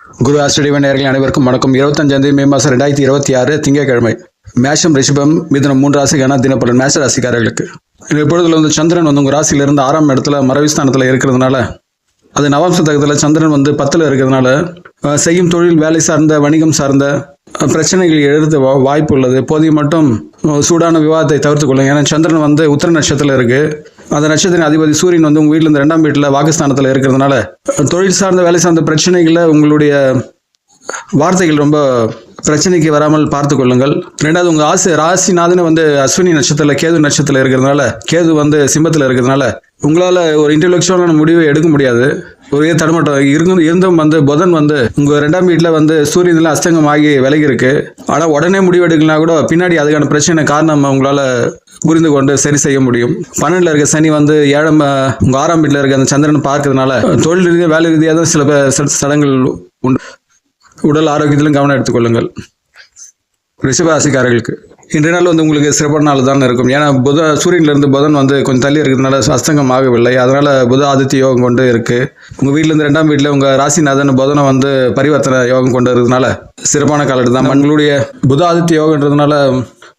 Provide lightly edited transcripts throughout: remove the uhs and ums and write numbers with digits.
குரு ஆஸ்ட்ரேலிய நேயர்கள் அனைவருக்கும் வணக்கம். 25 மே மாதம் 2026 திங்கட்கிழமை. மேஷம், ரிஷபம், மிதுனம் 3 ராசிக்கான தினப்பலன் மேஷ ராசிக்காரர்களுக்கு. இப்பொழுதுல வந்து சந்திரன் வந்து உங்கள் ராசியிலிருந்து 6ஆம் இடத்துல மறைவுஸ்தானத்தில் இருக்கிறதுனால, அது நவாம்ச தகத்தில் சந்திரன் வந்து 10ல் இருக்கிறதுனால செய்யும் தொழில், வேலை சார்ந்த, வணிகம் சார்ந்த பிரச்சனைகள் எழுத வாய்ப்பு உள்ளது. போதிய மட்டும் சூடான விவாதத்தை தவிர்த்து கொள்ளுங்க. ஏன்னா சந்திரன் வந்து உத்திர நட்சத்திரத்தில் இருக்கு. அந்த நட்சத்திர அதிபதி சூரியன் வந்து உங்கள் வீட்டில் 2ஆம் வீட்டில் வாக்குஸ்தானத்தில் இருக்கிறதுனால தொழில் சார்ந்த, வேலை சார்ந்த பிரச்சனைகளை உங்களுடைய வார்த்தைகள் ரொம்ப பிரச்சனைக்கு வராமல் பார்த்து கொள்ளுங்கள். ரெண்டாவது, உங்கள் ராசிநாதன் வந்து அஸ்வினி நட்சத்திரத்தில், கேது நட்சத்திரத்தில் இருக்கிறதுனால, கேது வந்து சிம்மத்தில் இருக்கிறதுனால உங்களால் ஒரு இன்டெலெக்சுவலான முடிவை எடுக்க முடியாது. ஒரே தடுமாட்டம் இருந்தும் வந்து புதன் வந்து உங்கள் 2ஆம் வீட்டில் வந்து சூரியனில் அஸ்தங்கம் ஆகி விலகி இருக்கு. ஆனால் உடனே முடிவு எடுக்கலாம் கூட பின்னாடி அதுக்கான பிரச்சனை காரணம் உங்களால் புரிந்து கொண்டு சரி செய்ய முடியும். 12ல் இருக்க சனி வந்து உங்கள் 6ஆம் வீட்டில் இருக்க அந்த சந்திரன் பார்க்கறதுனால தொழில் ரீதியாக, வேலை ரீதியாக தான் சில சடங்குகள் உண்டு. உடல் ஆரோக்கியத்திலும் கவனம் எடுத்துக்கொள்ளுங்கள். ரிஷபராசிக்காரர்களுக்கு இன்றைய நாள் வந்து உங்களுக்கு சிறப்பான நாள் தான் இருக்கும். ஏன்னா சூரியனிலிருந்து புதன் வந்து கொஞ்சம் தள்ளி இருக்கிறதுனால அஸ்தங்கம் ஆகவில்லை. அதனால் புத ஆதித்ய யோகம் கொண்டு இருக்குது. உங்கள் வீட்டிலேருந்து 2ஆம் வீட்டில் உங்கள் ராசிநாதன் புதனை வந்து பரிவர்த்தனை யோகம் கொண்டு இருக்கிறதுனால சிறப்பான காலகட்டம் தான். உங்களுடைய புத ஆதித்ய யோகன்றதுனால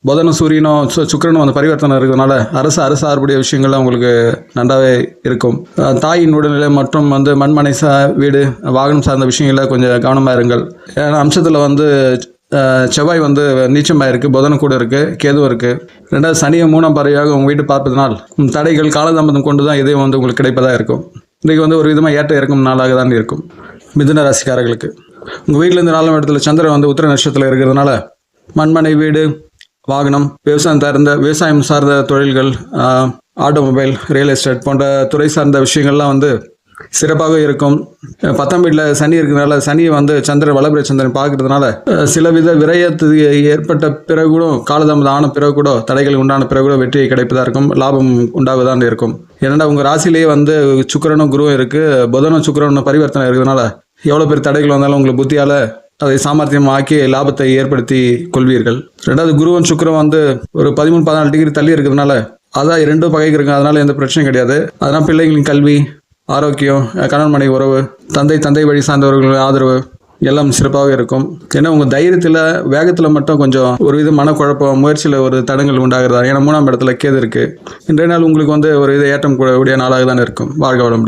புதனும் சூரியனும் சுக்கிரனும் வந்து பரிவர்த்தனை இருக்கிறதுனால அரசு சார்புடைய விஷயங்கள்லாம் உங்களுக்கு நன்றாவே இருக்கும். தாயின் உடல்நிலை மற்றும் வந்து மண்மனை வீடு, வாகனம் சார்ந்த விஷயங்களில் கொஞ்சம் கவனமாக இருங்கள். ஏன்னா அம்சத்தில் வந்து செவ்வாய் வந்து நீச்சமாக இருக்குது, புதனும் கூட இருக்குது, கேதுவும் இருக்குது. ரெண்டாவது, சனியை 3ஆம் பார்வையாக உங்கள் வீட்டு பார்ப்பதனால் தடைகள், காலதாமதம் கொண்டு தான் இதையும் வந்து உங்களுக்கு கிடைப்பதாக இருக்கும். இன்றைக்கு வந்து ஒரு விதமாக ஏற்ற இறக்கும் நாளாக தான் இருக்கும். மிதுன ராசிக்காரர்களுக்கு உங்கள் வீட்டிலேருந்து 4ஆம் இடத்துல சந்திரன் வந்து உத்திர நட்சத்திரத்தில் இருக்கிறதுனால மண்மனை வீடு, வாகனம், விவசாயம் சார்ந்த தொழில்கள், ஆட்டோமொபைல், ரியல் எஸ்டேட் போன்ற துறை சார்ந்த விஷயங்கள்லாம் வந்து சிறப்பாக இருக்கும். 10ஆம் வீட்டில் சனி இருக்கிறதுனால, சனியை வந்து சந்திரன் வளபிர சந்திரன் பார்க்கறதுனால சிலவித விரயத்து ஏற்பட்ட பிறகு கூட, காலதாமதம் ஆன பிறகு கூட, தடைகள் உண்டான பிறகு கூட வெற்றி கிடைப்பதாக இருக்கும். லாபம் உண்டாகதான் இருக்கும். ஏன்னா உங்கள் ராசிலேயே வந்து சுக்கிரனும் குருவும் இருக்குது. புதனும் சுக்கிரனும் பரிவர்த்தனை இருக்கிறதுனால எவ்வளோ பெரிய தடைகள் வந்தாலும் உங்களுக்கு புத்தியால் அதை சாமர்த்தியமாக்கி லாபத்தை ஏற்படுத்தி கொள்வீர்கள். ரெண்டாவது, குருவன் சுக்கிரன் வந்து ஒரு 13-14 டிகிரி தள்ளி இருக்கிறதுனால அதான் 2 பகைக்கு இருக்கு. அதனால எந்த பிரச்சனையும் கிடையாது. அதனால் பிள்ளைகளின் கல்வி, ஆரோக்கியம், கணவன் மனைவி உறவு, தந்தை வழி சார்ந்தவர்கள் ஆதரவு எல்லாம் சிறப்பாக இருக்கும். ஏன்னா உங்கள் தைரியத்தில், வேகத்தில் மட்டும் கொஞ்சம் ஒரு வித மனக்குழப்பம், முயற்சியில் ஒரு தடங்கள் உண்டாகிறதா. ஏன்னா 3ஆம் இடத்துல கேது இருக்குது. இன்றைய நாள் உங்களுக்கு வந்து ஒரு வித ஏற்றம் கூடிய நாளாக தான் இருக்கும். வாழ்க வளமுடன்.